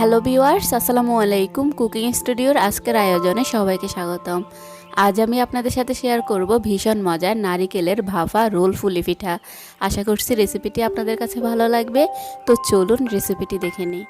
Hello viewers, আসসালামু আলাইকুম। Cooking স্টুডিওর আজকের আয়োজনে সবাইকে স্বাগতম। আজ আমি আপনাদের সাথে শেয়ার করব ভীষণ মজার নারিকেলের ভাপা রোল ফুলি পিঠা। আশা করছি রেসিপিটি আপনাদের কাছে ভালো লাগবে। তো চলুন রেসিপিটি দেখে নিই।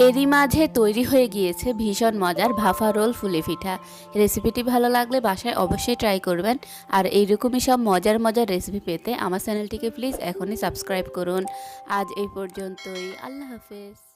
এরই মাঝে তৈরি হয়ে গিয়েছে ভীষণ মজার ভাপা রোল ফুলি পিঠা। রেসিপিটি ভালো লাগলে বাসায় অবশ্যই ট্রাই করবেন। আর এইরকমই সব মজার মজার রেসিপি পেতে আমার চ্যানেলটিকে প্লিজ এখনই সাবস্ক্রাইব করুন। আজ এই পর্যন্তই। আল্লাহ হাফেজ।